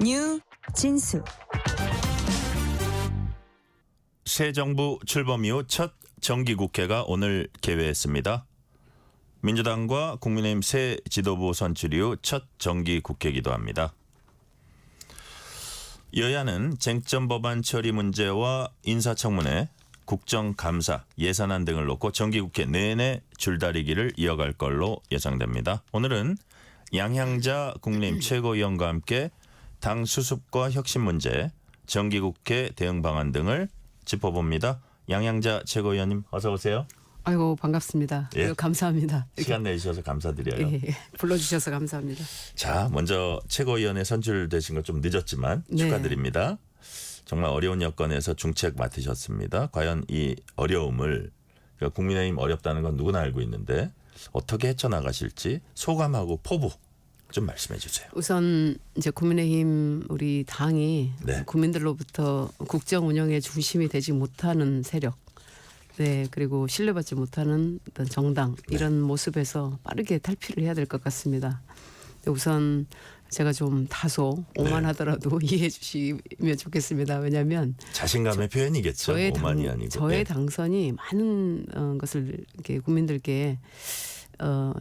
뉴 진수. 새 정부 출범 이후 첫 정기국회가 오늘 개회했습니다. 민주당과 국민의힘 새 지도부 선출 이후 첫 정기국회이기도 합니다. 여야는 쟁점 법안 처리 문제와 인사청문회, 국정감사, 예산안 등을 놓고 정기국회 내내 줄다리기를 이어갈 걸로 예상됩니다. 오늘은 양향자 국민의힘 최고위원과 함께 당 수습과 혁신 문제, 정기국회 대응 방안 등을 짚어봅니다. 양향자 최고위원님 어서 오세요. 아이고 반갑습니다. 예. 감사합니다. 시간 내주셔서 감사드려요. 예, 불러주셔서 감사합니다. 자, 먼저 최고위원에 선출되신 거 좀 늦었지만 네. 축하드립니다. 정말 어려운 여건에서 중책 맡으셨습니다. 과연 이 어려움을, 그러니까 국민의힘 어렵다는 건 누구나 알고 있는데 어떻게 헤쳐나가실지 소감하고 포부 좀 말씀해 주세요. 우선 이제 국민의힘 우리 당이 네. 국민들로부터 국정 운영의 중심이 되지 못하는 세력, 네, 그리고 신뢰받지 못하는 어떤 정당 이런 모습에서 빠르게 탈피를 해야 될 것 같습니다. 우선 제가 좀 다소 오만하더라도 이해해 주시면 좋겠습니다. 왜냐하면 자신감의 표현이겠죠. 오만이 아니고. 저의 네. 당선이 많은 것을 이렇게 국민들께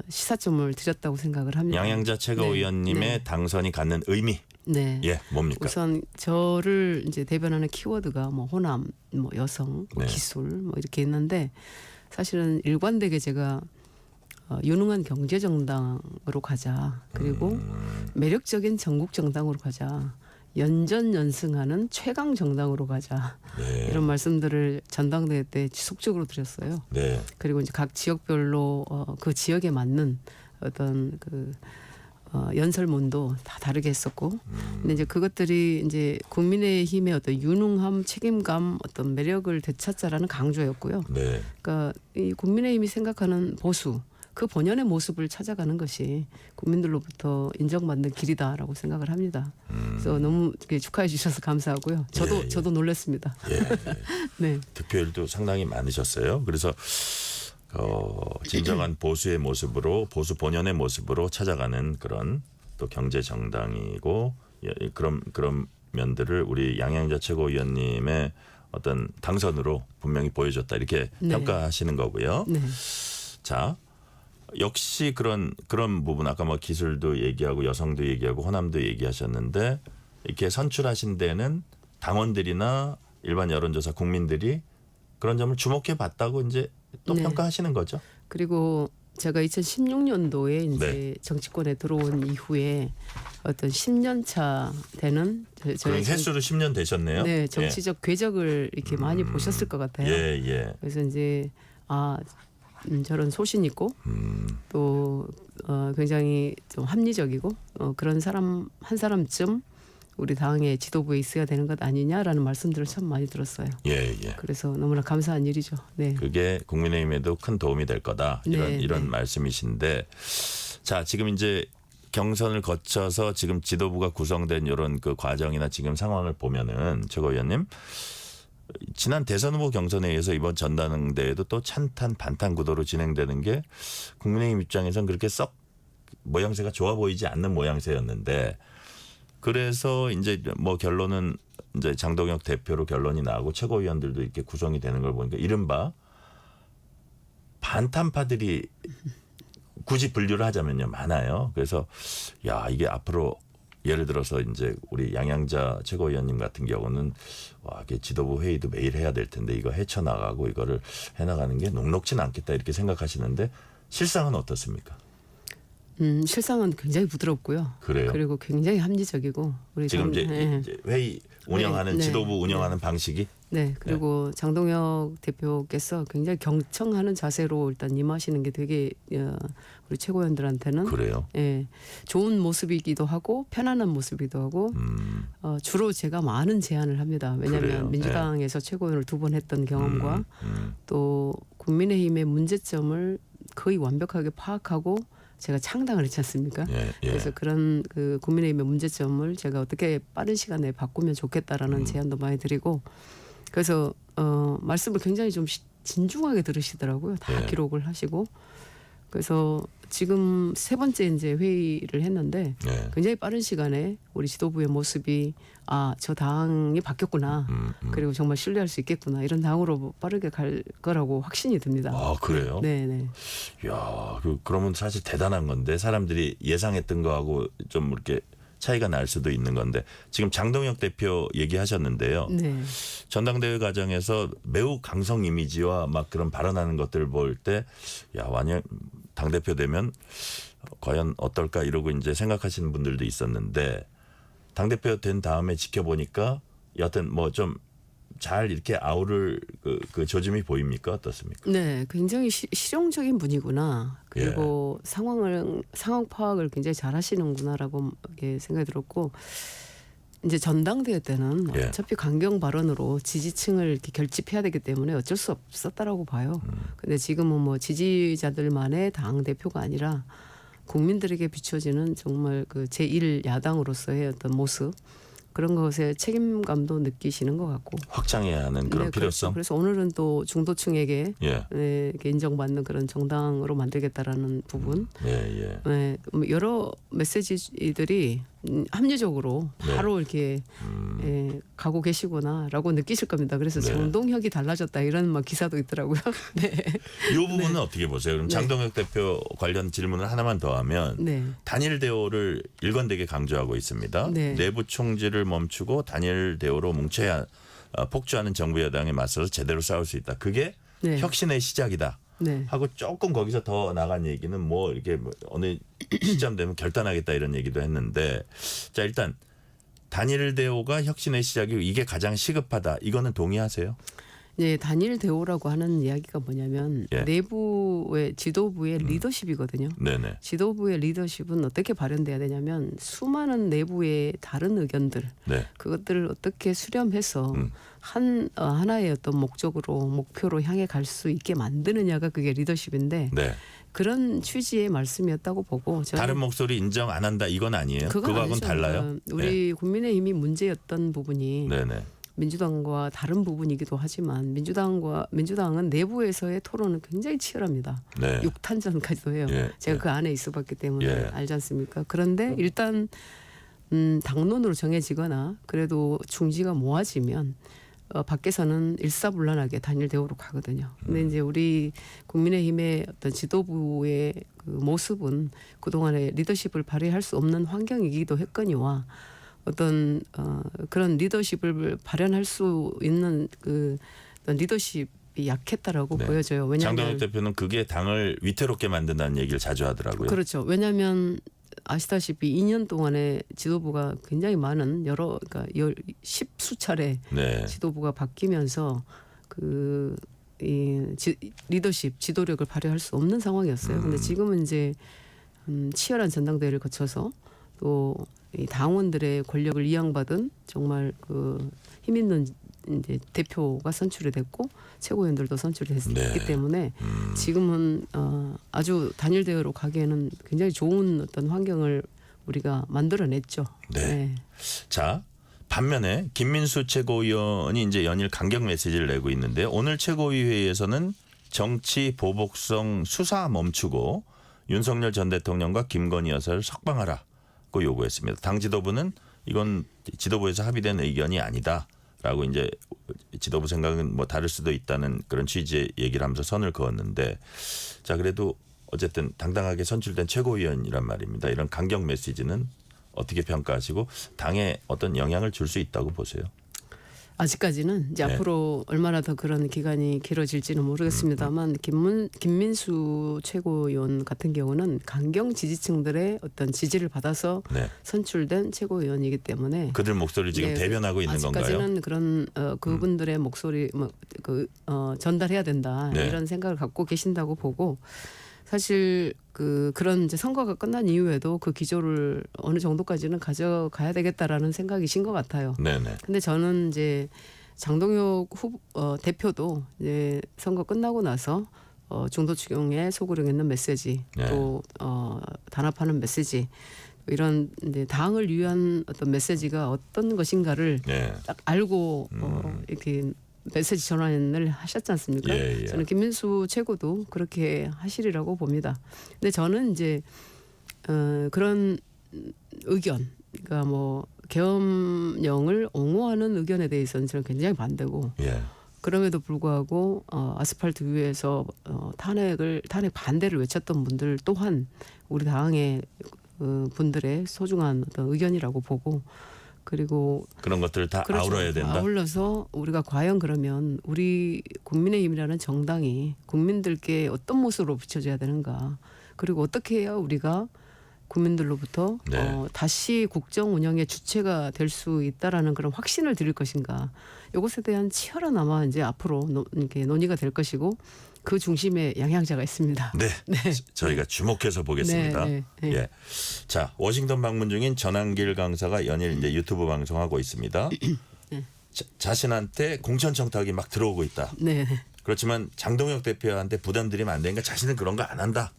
시사점을 드렸다고 생각을 합니다. 양향자 최고위원님의 네. 당선이 갖는 의미, 네. 예, 뭡니까? 우선 저를 이제 대변하는 키워드가 뭐 호남, 뭐 여성, 뭐 네. 기술 뭐 이렇게 있는데 사실은 일관되게 제가 유능한 경제 정당으로 가자. 그리고 매력적인 전국 정당으로 가자. 연전연승하는 최강 정당으로 가자. 네. 이런 말씀들을 전당대회 때 지속적으로 드렸어요. 네. 그리고 이제 각 지역별로 그 지역에 맞는 어떤 그 연설문도 다 다르게 했었고, 근데 이제 그것들이 이제 국민의힘의 어떤 유능함, 책임감, 어떤 매력을 되찾자라는 강조였고요. 네. 그러니까 이 국민의힘이 생각하는 보수, 그 본연의 모습을 찾아가는 것이 국민들로부터 인정받는 길이다라고 생각을 합니다. 그래서 너무 이렇게 축하해 주셔서 감사하고요. 예, 예. 저도 놀랐습니다. 예. 네. 득표율도 상당히 많으셨어요. 그래서 진정한 보수의 모습으로, 보수 본연의 모습으로 찾아가는 그런 또 경제 정당이고, 예, 그런 면들을 우리 양향자 최고위원님의 어떤 당선으로 분명히 보여줬다, 이렇게 네. 평가하시는 거고요. 네. 자, 역시 그런 부분, 아까 뭐 기술도 얘기하고 여성도 얘기하고 호남도 얘기하셨는데, 이렇게 선출하신 데는 당원들이나 일반 여론조사 국민들이 그런 점을 주목해 봤다고 이제 또 네. 평가하시는 거죠. 그리고 제가 2016년도에 이제 네. 정치권에 들어온 이후에 어떤 10년 차 되는 그럼 횟수로 10년 되셨네요. 네, 정치적 궤적을 이렇게 많이 보셨을 것 같아요. 예, 예. 그래서 이제 저런 소신 있고 또 굉장히 좀 합리적이고 그런 사람 한 사람쯤 우리 당의 지도부에 있어야 되는 것 아니냐라는 말씀들을 참 많이 들었어요. 예, 예. 그래서 너무나 감사한 일이죠. 네. 그게 국민의힘에도 큰 도움이 될 거다. 이런 네. 말씀이신데, 자, 지금 이제 경선을 거쳐서 지금 지도부가 구성된 이런 그 과정이나 지금 상황을 보면은 최고위원님, 지난 대선 후보 경선에 의해서 이번 전당대회도 또 찬탄 반탄 구도로 진행되는 게 국민의힘 입장에선 그렇게 썩 모양새가 좋아 보이지 않는 모양새였는데, 그래서 이제 뭐 결론은 이제 장동혁 대표로 결론이 나고 최고위원들도 이렇게 구성이 되는 걸 보니까 이른바 반탄파들이 굳이 분류를 하자면요 많아요. 그래서 야, 이게 앞으로 예를 들어서 이제 우리 양향자 최고위원님 같은 경우는 와, 이게 지도부 회의도 매일 해야 될 텐데 이거 헤쳐나가고 이거를 해나가는 게 녹록지는 않겠다, 이렇게 생각하시는데 실상은 어떻습니까? 실상은 굉장히 부드럽고요. 그래요? 그리고 굉장히 합리적이고 우리 지금 이제 회의 운영하는 네. 지도부 운영하는 방식이 네, 그리고 장동혁 대표께서 굉장히 경청하는 자세로 일단 임하시는 게 되게 우리 최고위원들한테는 그래요. 예, 좋은 모습이기도 하고 편안한 모습이기도 하고 주로 제가 많은 제안을 합니다. 왜냐하면 그래요. 민주당에서 최고위원을 2번 했던 경험과 또 국민의힘의 문제점을 거의 완벽하게 파악하고 제가 창당을 했지 않습니까? 예, 예. 그래서 그런 그 국민의힘의 문제점을 제가 어떻게 빠른 시간에 바꾸면 좋겠다라는 제안도 많이 드리고, 그래서 말씀을 굉장히 좀 진중하게 들으시더라고요. 다 예. 기록을 하시고, 그래서 지금 세 번째 이제 회의를 했는데 네. 굉장히 빠른 시간에 우리 지도부의 모습이 저 당이 바뀌었구나. 그리고 정말 신뢰할 수 있겠구나. 이런 당으로 빠르게 갈 거라고 확신이 듭니다. 아, 그래요? 네, 네. 야, 그러면 사실 대단한 건데 사람들이 예상했던 거하고 좀 이렇게 차이가 날 수도 있는 건데 지금 장동혁 대표 얘기하셨는데요. 네. 전당대회 과정에서 매우 강성 이미지와 막 그런 발언하는 것들을 볼 때 야, 완전 당대표 되면 과연 어떨까 이러고 이제 생각하시는 분들도 있었는데 당대표 된 다음에 지켜보니까 여하튼 뭐 좀 잘 이렇게 아우를 그 조짐이 보입니까? 어떻습니까? 네, 굉장히 실용적인 분이구나. 그리고 상황 파악을 굉장히 잘 하시는구나라고 이렇게 생각이 들었고 이제 전당대회 때는 예. 어차피 강경 발언으로 지지층을 이렇게 결집해야 되기 때문에 어쩔 수 없었다라고 봐요. 근데 지금은 뭐 지지자들만의 당 대표가 아니라 국민들에게 비춰지는 정말 그 제1 야당으로서의 어떤 모습 그런 것에 책임감도 느끼시는 것 같고 확장해야 하는 그런 네, 필요성. 그렇죠. 그래서 오늘은 또 중도층에게 예. 네, 이렇게 인정받는 그런 정당으로 만들겠다라는 부분, 예. 네, 여러 메시지들이 합리적으로 네. 바로 이렇게 가고 계시구나라고 느끼실 겁니다. 그래서 네. 장동혁이 달라졌다 이런 막 기사도 있더라고요. 네, 이 부분은 어떻게 보세요? 그럼 네. 장동혁 대표 관련 질문을 하나만 더 하면 네, 단일 대오를 일관되게 강조하고 있습니다. 네. 내부 총질을 멈추고 단일 대오로 뭉쳐야 폭주하는 정부 여당에 맞서서 제대로 싸울 수 있다. 그게 네. 혁신의 시작이다. 네. 하고 조금 거기서 더 나간 얘기는 뭐 이렇게 어느 시점 되면 결단하겠다 이런 얘기도 했는데 자 일단 단일 대오가 혁신의 시작이고 이게 가장 시급하다. 이거는 동의하세요? 네, 단일 대오라고 하는 이야기가 뭐냐면 예. 내부의 지도부의 리더십이거든요. 네네. 지도부의 리더십은 어떻게 발현돼야 되냐면 수많은 내부의 다른 의견들 네. 그것들을 어떻게 수렴해서 하나의 어떤 목표로 향해 갈 수 있게 만드느냐가 그게 리더십인데 네. 그런 취지의 말씀이었다고 보고 저는 다른 목소리 인정 안 한다 이건 아니에요. 그건 그거하고는 아니죠. 달라요. 그러니까 우리 국민의힘이 문제였던 부분이 네네. 민주당과 다른 부분이기도 하지만 민주당은 내부에서의 토론은 굉장히 치열합니다. 네. 육탄전까지도 해요. 예, 제가 예. 그 안에 있어봤기 때문에 예. 알지 않습니까? 그런데 일단 당론으로 정해지거나 그래도 중지가 모아지면 밖에서는 일사불란하게 단일 대우로 가거든요. 근데 이제 우리 국민의힘의 어떤 지도부의 그 모습은 그동안에 리더십을 발휘할 수 없는 환경이기도 했거니와 어떤 그런 리더십을 발현할 수 있는 그 어떤 리더십이 약했다라고 네. 보여져요. 장동혁 왜냐하면 대표는 그게 당을 위태롭게 만든다는 얘기를 자주 하더라고요. 그렇죠. 왜냐하면 아시다시피 2년 동안에 지도부가 굉장히 많은 그러니까 10수차례 네. 지도부가 바뀌면서 리더십, 지도력을 발휘할 수 없는 상황이었어요. 근데 지금은 이제 치열한 전당대회를 거쳐서 또 이 당원들의 권력을 이양받은 정말 그 힘 있는 이제 대표가 선출이 됐고 최고위원들도 선출이 됐기 네. 때문에 지금은 아주 단일 대회로 가기에는 굉장히 좋은 어떤 환경을 우리가 만들어냈죠. 네. 자, 반면에 김민수 최고위원이 이제 연일 강경 메시지를 내고 있는데 오늘 최고위 회의에서는 정치 보복성 수사 멈추고 윤석열 전 대통령과 김건희 여사를 석방하라고 요구했습니다. 당 지도부는 이건 지도부에서 합의된 의견이 아니다라고 이제 지도부 생각은 뭐 다를 수도 있다는 그런 취지의 얘기를 하면서 선을 그었는데 자 그래도 어쨌든 당당하게 선출된 최고위원이란 말입니다. 이런 강경 메시지는 어떻게 평가하시고 당에 어떤 영향을 줄 수 있다고 보세요? 아직까지는 이제 네. 앞으로 얼마나 더 그런 기간이 길어질지는 모르겠습니다만 김민수 최고위원 같은 경우는 강경 지지층들의 어떤 지지를 받아서 네. 선출된 최고위원이기 때문에 그들 목소리를 지금 네, 대변하고 있는 건가요? 아직까지는 그런 그분들의 목소리 전달해야 된다 네. 이런 생각을 갖고 계신다고 보고 사실 그런 이제 선거가 끝난 이후에도 그 기조를 어느 정도까지는 가져가야 되겠다라는 생각이신 것 같아요. 네네. 근데 저는 이제 장동혁 대표도 이제 선거 끝나고 나서 중도층에 소구력 있는 메시지 네. 또 단합하는 메시지 이런 이제 당을 위한 어떤 메시지가 어떤 것인가를 네. 딱 알고 이렇게 메시지 전환을 하셨지 않습니까? 예, 예. 저는 김민수 최고도 그렇게 하시리라고 봅니다. 근데 저는 이제 그런 의견, 그러니까 뭐 계엄령을 옹호하는 의견에 대해서는 저는 굉장히 반대고 예. 그럼에도 불구하고 아스팔트 위에서 탄핵 반대를 외쳤던 분들 또한 우리 당의 분들의 소중한 어떤 의견이라고 보고 그리고 그런 것들을 다 그렇죠. 아우러야 된다. 아울러서 우리가 과연 그러면 우리 국민의힘이라는 정당이 국민들께 어떤 모습으로 비춰져야 되는가 그리고 어떻게 해야 우리가 국민들로부터 네. 다시 국정 운영의 주체가 될 수 있다라는 그런 확신을 드릴 것인가 이것에 대한 치열한 아마 이제 앞으로 이렇게 논의가 될 것이고 그 중심에 영향자가 있습니다. 네. 저희가 주목해서 보겠습니다. 네, 네, 네. 예. 자, 워싱턴 방문 중인 전한길 강사가 연일 이제 유튜브 방송하고 있습니다. 네. 자신한테 공천 청탁이 막 들어오고 있다. 네. 그렇지만 장동혁 대표한테 부담 드리면 안 되니까 자신은 그런 거 안 한다.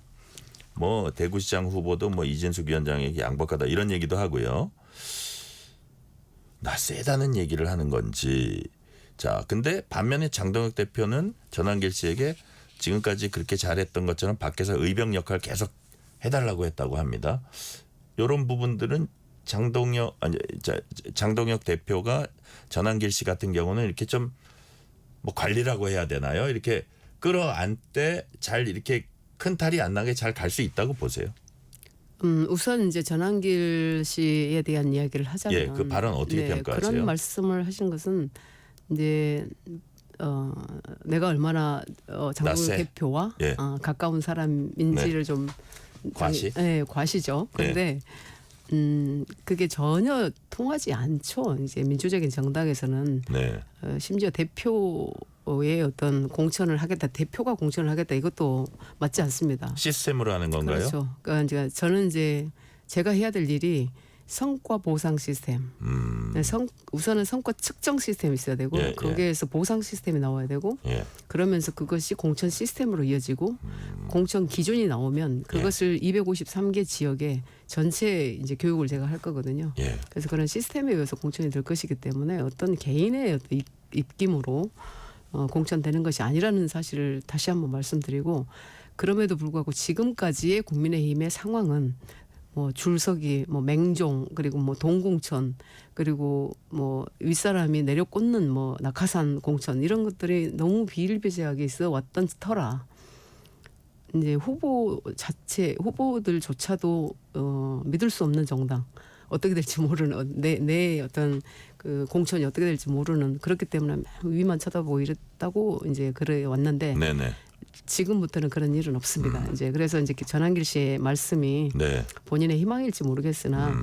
뭐 대구시장 후보도 뭐 이진숙 위원장에게 양보하다 이런 얘기도 하고요. 나 세다는 얘기를 하는 건지. 자, 근데 반면에 장동혁 대표는 전한길 씨에게 지금까지 그렇게 잘했던 것처럼 밖에서 의병 역할 계속 해달라고 했다고 합니다. 이런 부분들은 장동혁 대표가 전한길 씨 같은 경우는 이렇게 좀 뭐 관리라고 해야 되나요? 이렇게 끌어안때 잘 이렇게 큰 탈이 안 나게 잘 갈 수 있다고 보세요. 우선 이제 전한길 씨에 대한 이야기를 하자면 예, 그 발언 어떻게 평가하세요? 그런 말씀을 하신 것은 이제 내가 얼마나 장동혁 낯세? 대표와 예. 가까운 사람인지를 좀 과시? 네, 과시죠. 그런데 그게 전혀 통하지 않죠. 이제 민주적인 정당에서는 네. 심지어 대표의 어떤 공천을 하겠다, 대표가 공천을 하겠다 이것도 맞지 않습니다. 시스템으로 하는 건가요? 그렇죠. 그러니까 저는 이제 제가 해야 될 일이 성과 보상 시스템. 우선은 성과 측정 시스템이 있어야 되고 예, 예. 거기에서 보상 시스템이 나와야 되고 예. 그러면서 그것이 공천 시스템으로 이어지고 공천 기준이 나오면 그것을 253개 지역에 전체 이제 교육을 제가 할 거거든요. 예. 그래서 그런 시스템에 의해서 공천이 될 것이기 때문에 어떤 개인의 어떤 입김으로 공천되는 것이 아니라는 사실을 다시 한번 말씀드리고 그럼에도 불구하고 지금까지의 국민의힘의 상황은 뭐 줄서기, 뭐 맹종 그리고 뭐 동공천 그리고 뭐 윗사람이 내려꽂는 뭐 낙하산 공천 이런 것들이 너무 비일비재하게 있어 왔던 터라 이제 후보들조차도 믿을 수 없는 정당 어떻게 될지 모르는 내 어떤 그 공천이 어떻게 될지 모르는 그렇기 때문에 위만 쳐다보고 이랬다고 이제 그래 왔는데 네네. 지금부터는 그런 일은 없습니다. 이제 그래서 이제 전한길 씨의 말씀이 네. 본인의 희망일지 모르겠으나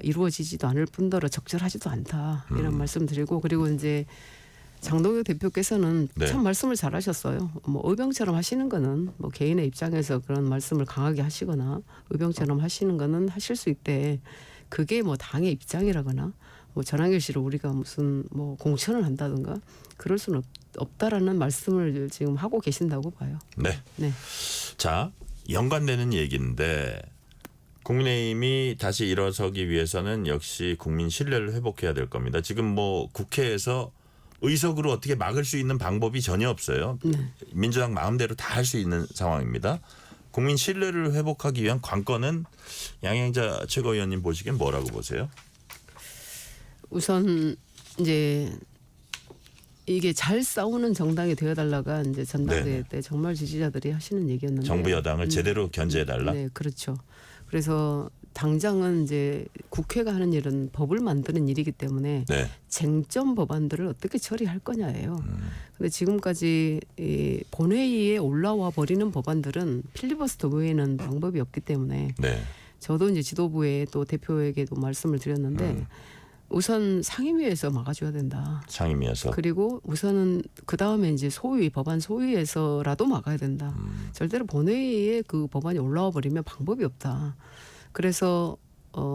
이루어지지도 않을 뿐더러 적절하지도 않다 이런 말씀드리고 그리고 이제 장동혁 대표께서는 네. 참 말씀을 잘하셨어요. 뭐 의병처럼 하시는 거는 뭐 개인의 입장에서 그런 말씀을 강하게 하시거나 의병처럼 하시는 거는 하실 수 있대. 그게 뭐 당의 입장이라거나 뭐 전한길 씨를 우리가 무슨 뭐 공천을 한다든가 그럴 수는 없다라는 말씀을 지금 하고 계신다고 봐요. 네. 네. 자, 연관되는 얘기인데 국민의힘이 다시 일어서기 위해서는 역시 국민 신뢰를 회복해야 될 겁니다. 지금 뭐 국회에서 의석으로 어떻게 막을 수 있는 방법이 전혀 없어요. 민주당 마음대로 다 할 수 있는 상황입니다. 국민 신뢰를 회복하기 위한 관건은 양행자 최고위원님 보시기엔 뭐라고 보세요? 우선 이제 이게 잘 싸우는 정당이 되어달라가 이제 전당대회 네네. 때 정말 지지자들이 하시는 얘기였는데 정부 여당을 제대로 견제해달라. 네, 그렇죠. 그래서 당장은 이제 국회가 하는 일은 법을 만드는 일이기 때문에 네. 쟁점 법안들을 어떻게 처리할 거냐예요. 근데 지금까지 이 본회의에 올라와 버리는 법안들은 필리버스터 외에는 방법이 없기 때문에 네. 저도 이제 지도부에 또 대표에게도 말씀을 드렸는데 우선 상임위에서 막아줘야 된다. 상임위에서. 그리고 우선은 그 다음에 이제 소위 법안 소위에서라도 막아야 된다. 절대로 본회의에 그 법안이 올라와 버리면 방법이 없다. 그래서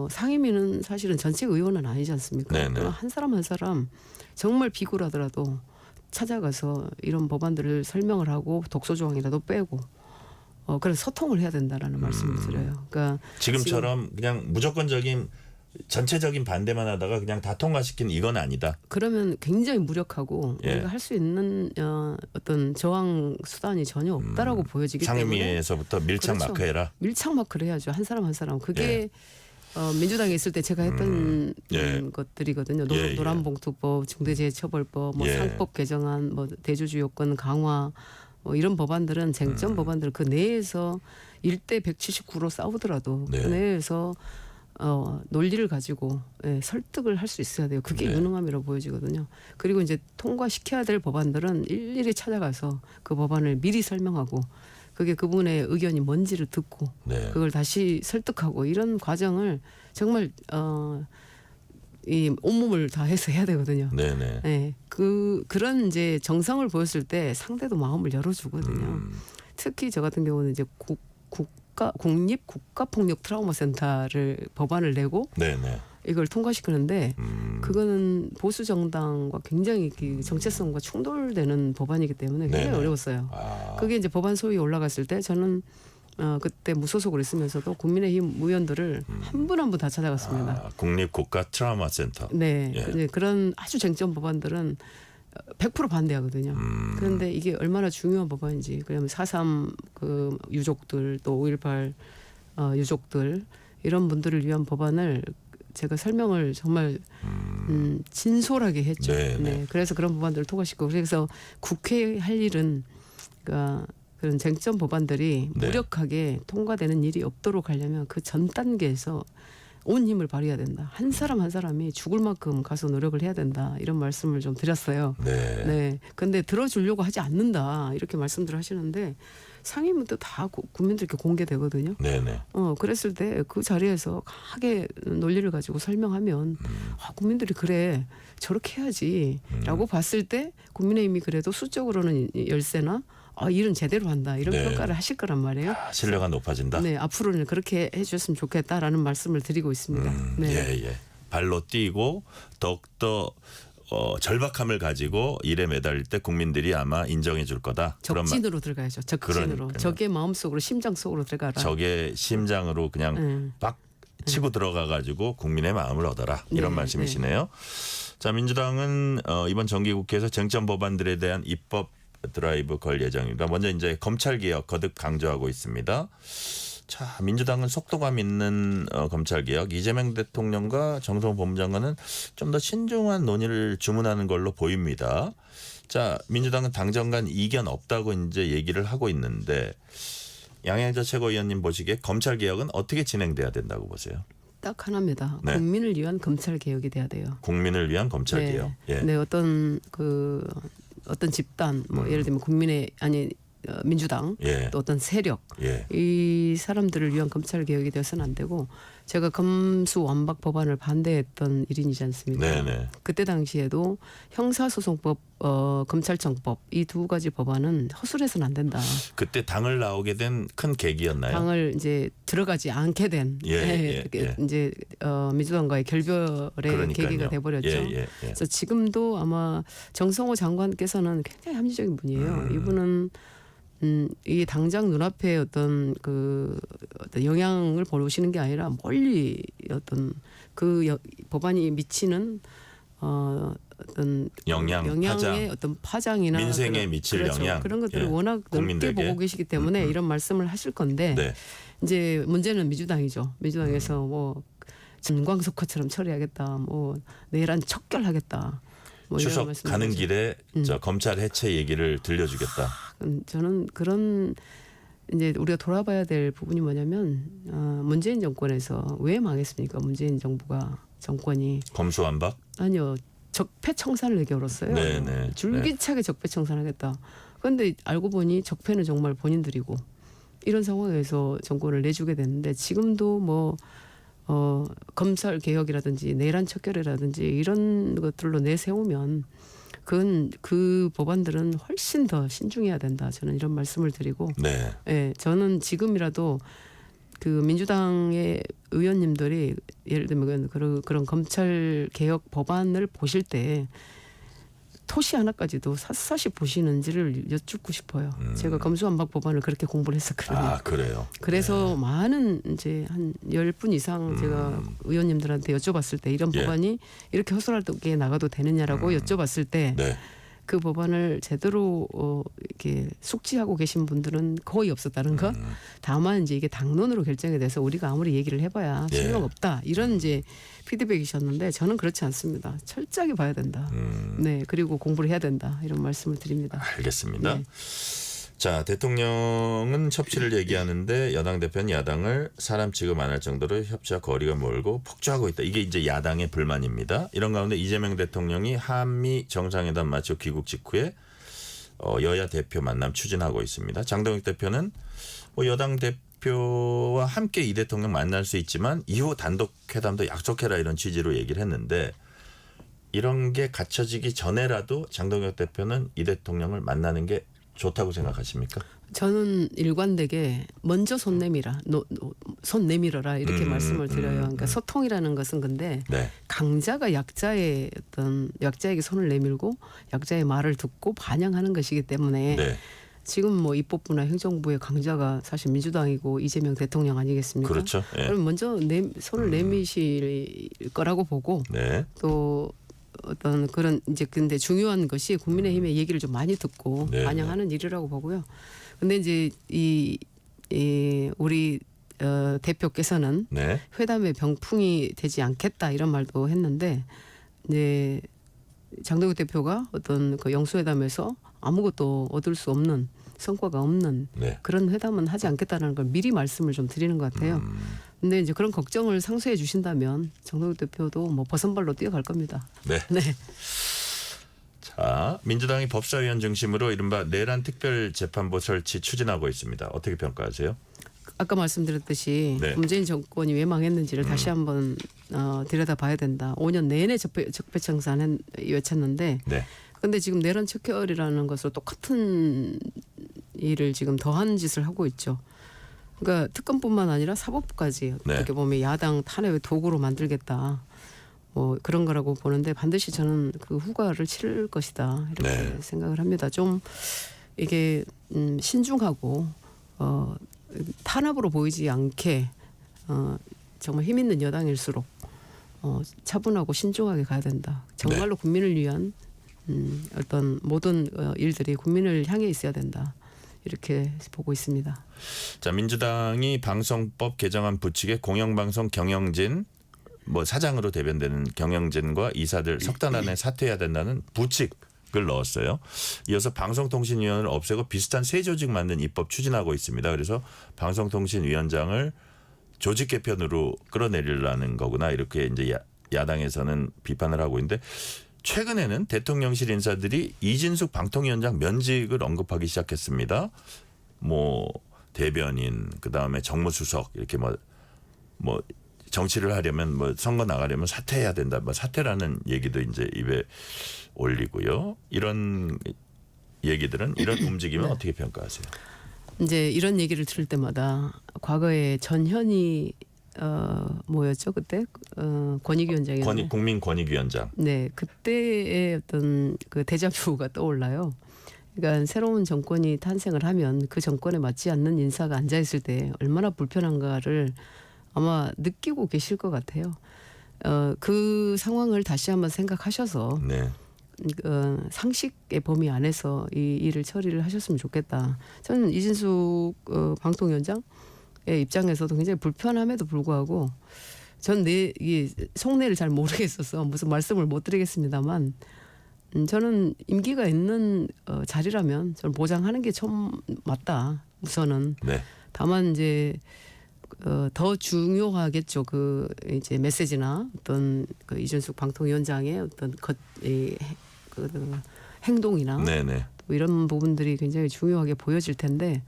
상임위는 사실은 전체 의원은 아니지 않습니까? 네네. 한 사람 한 사람 정말 비굴하더라도 찾아가서 이런 법안들을 설명을 하고 독소 조항이라도 빼고 그래서 소통을 해야 된다라는 말씀을 드려요. 그러니까 지금처럼 그냥 무조건적인 전체적인 반대만 하다가 그냥 다 통과시킨 이건 아니다. 그러면 굉장히 무력하고 예. 우리가 할 수 있는 어떤 저항 수단이 전혀 없다라고 보여지기 때문에 상임위에서부터 밀착 그렇죠. 마크해라. 밀착 마크를 해야죠. 한 사람 한 사람. 그게 민주당에 있을 때 제가 했던 예. 것들이거든요. 예, 예. 노란봉투법, 중대재해처벌법, 뭐 예. 상법 개정안, 뭐 대주주 요건 강화, 뭐 이런 법안들은 쟁점 법안들 그 내에서 1대 179로 싸우더라도 네. 그 내에서 논리를 가지고 설득을 할 수 있어야 돼요. 그게 네. 유능함이라고 보여지거든요. 그리고 이제 통과시켜야 될 법안들은 일일이 찾아가서 그 법안을 미리 설명하고 그게 그분의 의견이 뭔지를 듣고 네. 그걸 다시 설득하고 이런 과정을 정말 이 온몸을 다해서 해야 되거든요. 네네. 네, 그런 이제 정성을 보였을 때 상대도 마음을 열어주거든요. 특히 저 같은 경우는 이제 국립 국가폭력 트라우마 센터를 법안을 내고 네네. 이걸 통과시키는데 그거는 보수 정당과 굉장히 그 정체성과 충돌되는 법안이기 때문에 굉장히 네네. 어려웠어요. 그게 이제 법안 소위에 올라갔을 때 저는 그때 무소속으로 있으면서도 국민의힘 의원들을 한 분 한 분 다 찾아갔습니다. 국립국가 트라우마 센터. 네, 예. 이제 그런 아주 쟁점 법안들은 100% 반대하거든요. 그런데 이게 얼마나 중요한 법안인지, 그러면 4.3 그 유족들 또 5.18 유족들 이런 분들을 위한 법안을 제가 설명을 정말 진솔하게 했죠. 네, 네. 네, 그래서 그런 법안들을 통과시키고 그래서 국회에 할 일은 그러니까 그런 쟁점 법안들이 네. 무력하게 통과되는 일이 없도록 하려면 그 전 단계에서 온 힘을 발휘해야 된다. 한 사람 한 사람이 죽을 만큼 가서 노력을 해야 된다. 이런 말씀을 좀 드렸어요. 네. 네. 근데 들어주려고 하지 않는다. 이렇게 말씀들 하시는데 상임위도 다 국민들께 공개되거든요. 네네. 그랬을 때 그 자리에서 강하게 논리를 가지고 설명하면 국민들이 그래 저렇게 해야지라고 봤을 때 국민의힘이 그래도 수적으로는 열세나 일은 제대로 한다 이런 네. 평가를 하실 거란 말이에요. 신뢰가 높아진다. 네, 앞으로는 그렇게 해주셨으면 좋겠다라는 말씀을 드리고 있습니다. 네. 예. 발로 뛰고 더욱더 절박함을 가지고 일에 매달릴 때 국민들이 아마 인정해 줄 거다. 적진으로 들어가야죠. 적진으로. 그러니까요. 적의 마음속으로 심장 속으로 들어가라. 적의 심장으로 그냥 빡 치고 들어가 가지고 국민의 마음을 얻어라. 이런 네, 말씀이시네요. 자, 민주당은 이번 정기국회에서 쟁점 법안들에 대한 입법 드라이브 걸 예정입니다. 먼저 이제 검찰 개혁 거듭 강조하고 있습니다. 자, 민주당은 속도감 있는 검찰 개혁, 이재명 대통령과 정성호 법무장관은 좀 더 신중한 논의를 주문하는 걸로 보입니다. 자, 민주당은 당정 간 이견 없다고 이제 얘기를 하고 있는데 양양자 최고위원님 보시기에 검찰 개혁은 어떻게 진행돼야 된다고 보세요? 딱 하나입니다. 네. 국민을 위한 검찰 개혁이 돼야 돼요. 국민을 위한 검찰 네. 개혁. 예. 네, 어떤 집단, 뭐 예를 들면 민주당, 예. 또 어떤 세력, 예. 이 사람들을 위한 검찰 개혁이 되어서는 안 되고 제가 검수완박 법안을 반대했던 일인이지 않습니까? 네네. 그때 당시에도 형사소송법, 검찰청법 이 두 가지 법안은 허술해서는 안 된다. 그때 당을 나오게 된 큰 계기였나요? 당을 이제 들어가지 않게 된 이제 민주당과의 결별의 그러니까요. 계기가 돼버렸죠. 예. 그래서 지금도 아마 정성호 장관께서는 굉장히 합리적인 분이에요. 이분은 이 당장 눈앞에 어떤 어떤 영향을 보시는 게 아니라 멀리 어떤 법안이 미치는 어떤 영향, 파장. 영향의 어떤 파장이나 민생에 미칠 그렇죠. 영향. 그런 것들을 예. 워낙 넓게 국민들에게. 보고 계시기 때문에 이런 말씀을 하실 건데 네. 이제 문제는 민주당이죠. 민주당에서 뭐 김광석화처럼 처리하겠다, 뭐 내란 척결하겠다. 뭐 이런 추석 말씀을 가는 하죠. 길에 저 검찰 해체 얘기를 들려주겠다. 저는 그런 이제 우리가 돌아봐야 될 부분이 뭐냐면 문재인 정권에서 왜 망했습니까? 문재인 정권이 검수완박. 아니요 적폐청산을 내겨울었어요. 네네. 줄기차게 적폐청산하겠다. 그런데 알고 보니 적폐는 정말 본인들이고 이런 상황에서 정권을 내주게 됐는데 지금도 뭐 검찰 개혁이라든지 내란 척결이라든지 이런 것들로 내세우면 그건 그 법안들은 훨씬 더 신중해야 된다. 저는 이런 말씀을 드리고, 네. 예, 저는 지금이라도 그 민주당의 의원님들이 예를 들면 그런 검찰 개혁 법안을 보실 때 토시 하나까지도 샅샅이 보시는지를 여쭙고 싶어요. 제가 검수완박 법안을 그렇게 공부를 했었거든요. 아 그래요. 그래서 많은 이제 한 10분 이상 제가 의원님들한테 여쭤봤을 때 이런 예. 법안이 이렇게 허술하게 나가도 되느냐라고 여쭤봤을 때 네. 그 법안을 제대로 이렇게 숙지하고 계신 분들은 거의 없었다는 거. 다만 이제 이게 당론으로 결정이 돼서 우리가 아무리 얘기를 해봐야 예. 소용없다. 이런 이제 피드백이셨는데 저는 그렇지 않습니다. 철저하게 봐야 된다. 네, 그리고 공부를 해야 된다. 이런 말씀을 드립니다. 알겠습니다. 네. 자, 대통령은 협치를 얘기하는데 여당 대표는 야당을 사람 취급 안 할 정도로 협치와 거리가 멀고 폭주하고 있다. 이게 이제 야당의 불만입니다. 이런 가운데 이재명 대통령이 한미 정상회담 마치고 귀국 직후에 여야 대표 만남 추진하고 있습니다. 장동혁 대표는 뭐 여당 대표와 함께 이 대통령 만날 수 있지만 이후 단독 회담도 약속해라 이런 취지로 얘기를 했는데 이런 게 갖춰지기 전에라도 장동혁 대표는 이 대통령을 만나는 게 좋다고 생각하십니까? 저는 일관되게 먼저 손 내밀어라 이렇게 말씀을 드려요. 그러니까 소통이라는 것은 근데 네. 강자가 약자의 약자에게 손을 내밀고 약자의 말을 듣고 반영하는 것이기 때문에 네. 지금 뭐 입법부나 행정부의 강자가 사실 민주당이고 이재명 대통령 아니겠습니까? 그렇죠. 예. 그럼 먼저 손을 내미실 거라고 보고 네. 또 어떤 그런 이제 근데 중요한 것이 국민의힘의 얘기를 좀 많이 듣고 네, 반영하는 일이라고 보고요. 근데 이제 이 우리 대표께서는 네. 회담의 병풍이 되지 않겠다 이런 말도 했는데 이제 장동혁 대표가 어떤 그 영수회담에서 아무것도 얻을 수 없는 성과가 없는 네. 그런 회담은 하지 않겠다는 걸 미리 말씀을 좀 드리는 것 같아요. 근데 이제 그런 걱정을 상쇄해 주신다면 장동혁 대표도 뭐 버선발로 뛰어갈 겁니다. 네. 네. 자, 민주당이 법사위원 중심으로 이른바 내란 특별재판부 설치 추진하고 있습니다. 어떻게 평가하세요? 아까 말씀드렸듯이 네. 문재인 정권이 왜 망했는지를 다시 한번 들여다봐야 된다. 5년 내내 적폐청산 외쳤는데 네. 근데 지금 내란 척결이라는 것으로 똑같은 일을 지금 더한 짓을 하고 있죠. 그러니까 특검뿐만 아니라 사법부까지 네. 어떻게 보면 야당 탄핵의 도구로 만들겠다. 뭐 그런 거라고 보는데 반드시 저는 그 후과를 치를 것이다 이렇게 네. 생각을 합니다. 좀 이게 신중하고 탄압으로 보이지 않게 정말 힘 있는 여당일수록 차분하고 신중하게 가야 된다. 정말로 국민을 위한 어떤 모든 일들이 국민을 향해 있어야 된다. 이렇게 보고 있습니다. 자, 민주당이 방송법 개정안 부칙에 공영방송 경영진 뭐 사장으로 대변되는 경영진과 이사들 석 달 안에 사퇴해야 된다는 부칙을 넣었어요. 이어서 방송통신위원회를 없애고 비슷한 새 조직 만든 입법 추진하고 있습니다. 그래서 방송통신위원장을 조직 개편으로 끌어내리려는 거구나 이렇게 이제 야당에서는 비판을 하고 있는데 최근에는 대통령실 인사들이 이진숙 방통위원장 면직을 언급하기 시작했습니다. 뭐 대변인 그다음에 정무수석 이렇게 뭐 정치를 하려면 뭐 선거 나가려면 사퇴해야 된다. 뭐 사퇴라는 얘기도 이제 입에 올리고요. 이런 얘기들은 이런 움직임은 어떻게 평가하세요? 이제 이런 얘기를 들을 때마다 과거에 전현희 뭐였죠 그때 권익위원장이었나요? 국민권익위원장. 네, 그때의 어떤 그 데자뷰가 떠올라요. 그러니까 새로운 정권이 탄생을 하면 그 정권에 맞지 않는 인사가 앉아 있을 때 얼마나 불편한가를 아마 느끼고 계실 것 같아요. 그 상황을 다시 한번 생각하셔서 네. 상식의 범위 안에서 이 일을 처리를 하셨으면 좋겠다. 저는 이진숙 방통위원장의 입장에서도 굉장히 불편함에도 불구하고 전 이 속내를 잘 모르겠어서 무슨 말씀을 못 드리겠습니다만 저는 임기가 있는 자리라면 저는 보장하는 게 좀 맞다. 우선은. 네. 다만 이제 더 중요하겠죠. 그 이제 메시지나 어떤 그 이준숙 방통위원장의 어떤 그 행동이나 네네. 뭐 이런 부분들이 굉장히 중요하게 보여질 텐데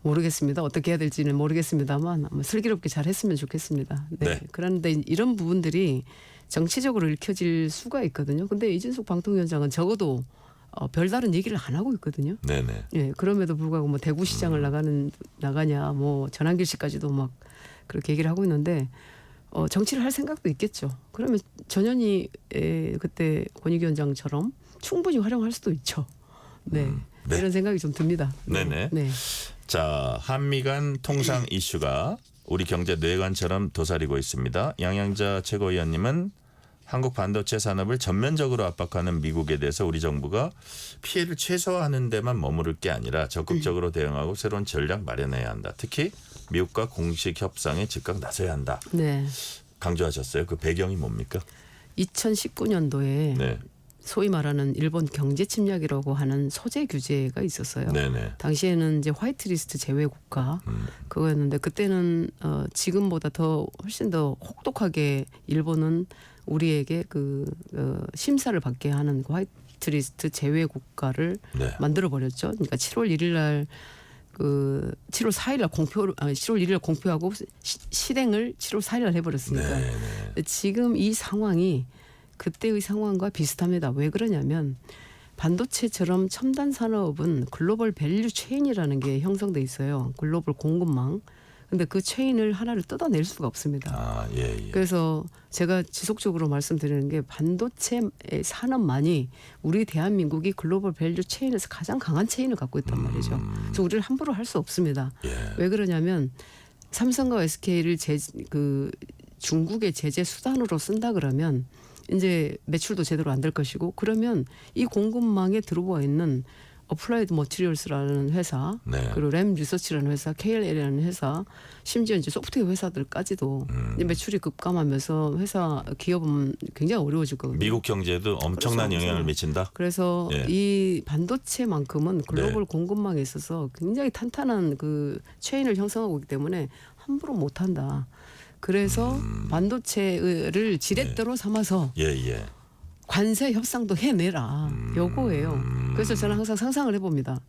모르겠습니다. 어떻게 해야 될지는 모르겠습니다만 아마 슬기롭게 잘 했으면 좋겠습니다. 네. 네. 그런데 이런 부분들이 정치적으로 읽혀질 수가 있거든요. 근데 이준숙 방통위원장은 적어도 별다른 얘기를 안 하고 있거든요. 네네. 예, 그럼에도 불구하고 뭐 대구시장을 나가냐, 뭐 전환길 씨까지도 막 그렇게 얘기를 하고 있는데 정치를 할 생각도 있겠죠. 그러면 전현희 그때 권익위원장처럼 충분히 활용할 수도 있죠. 네. 네. 이런 생각이 좀 듭니다. 네네. 네. 자, 한미 간 통상 이슈가 우리 경제 뇌관처럼 도사리고 있습니다. 양양자 최고위원님은 한국 반도체 산업을 전면적으로 압박하는 미국에 대해서 우리 정부가 피해를 최소화하는 데만 머무를 게 아니라 적극적으로 대응하고 새로운 전략 마련해야 한다. 특히 미국과 공식 협상에 즉각 나서야 한다. 네. 강조하셨어요. 그 배경이 뭡니까? 2019년도에 네. 소위 말하는 일본 경제 침략이라고 하는 소재 규제가 있었어요. 네네. 당시에는 이제 화이트리스트 제외 국가 그거였는데 그때는 지금보다 더 훨씬 더 혹독하게 일본은 우리에게 심사를 받게 하는 그 화이트리스트 제외 국가를 네. 만들어 버렸죠. 그러니까 7월 1일 날 7월 4일 날 7월 1일 날 공표하고 실행을 7월 4일 날 해버렸으니까 네네. 지금 이 상황이 그때의 상황과 비슷합니다. 왜 그러냐면 반도체처럼 첨단 산업은 글로벌 밸류 체인이라는 게 형성돼 있어요. 글로벌 공급망. 근데 그 체인을 하나를 뜯어낼 수가 없습니다. 아, 예, 예. 그래서 제가 지속적으로 말씀드리는 게 반도체 산업만이 우리 대한민국이 글로벌 밸류 체인에서 가장 강한 체인을 갖고 있단 말이죠. 그래서 우리를 함부로 할 수 없습니다. 예. 왜 그러냐면 삼성과 SK를 중국의 제재 수단으로 쓴다 그러면 이제 매출도 제대로 안 될 것이고 그러면 이 공급망에 들어와 있는 어플라이드 머티리얼스라는 회사 네. 그리고 램 리서치라는 회사 KLL이라는 회사 심지어 이제 소프트웨어 회사들까지도 이제 매출이 급감하면서 회사 기업은 굉장히 어려워질 거거든요. 미국 경제도 엄청난 그렇죠. 영향을 미친다. 그래서 예. 이 반도체만큼은 글로벌 네. 공급망에 있어서 굉장히 탄탄한 그 체인을 형성하고 있기 때문에 함부로 못한다. 그래서 반도체를 지렛대로 삼아서 예, 예. 관세 협상도 해내라. 요거예요. 그래서 저는 항상 상상을 해봅니다.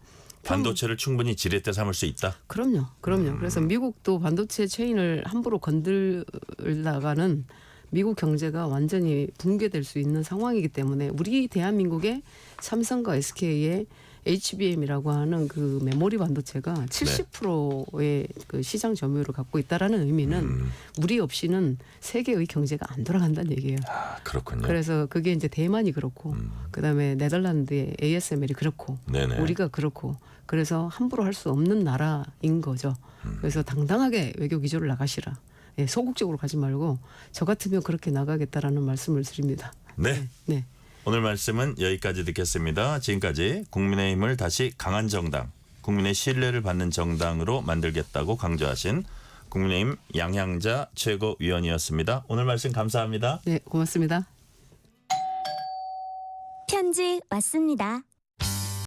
반도체를 충분히 지렛대 삼을 수 있다. 그럼요. 그래서 미국도 반도체 체인을 함부로 건들다가는 미국 경제가 완전히 붕괴될 수 있는 상황이기 때문에 우리 대한민국의 삼성과 SK의 HBM이라고 하는 그 메모리 반도체가 70%의 그 시장 점유율을 갖고 있다라는 의미는 우리 없이는 세계의 경제가 안 돌아간다는 얘기예요. 아, 그렇군요. 그래서 그게 이제 대만이 그렇고 그다음에 네덜란드의 ASML이 그렇고 네네. 우리가 그렇고 그래서 함부로 할 수 없는 나라인 거죠. 그래서 당당하게 외교 기조를 나가시라. 예, 소극적으로 가지 말고 저 같으면 그렇게 나가겠다라는 말씀을 드립니다. 네. 네. 오늘 말씀은 여기까지 듣겠습니다. 지금까지 국민의힘을 다시 강한 정당, 국민의 신뢰를 받는 정당으로 만들겠다고 강조하신 국민의힘 양향자 최고위원이었습니다. 오늘 말씀 감사합니다. 네, 고맙습니다. 편지 왔습니다.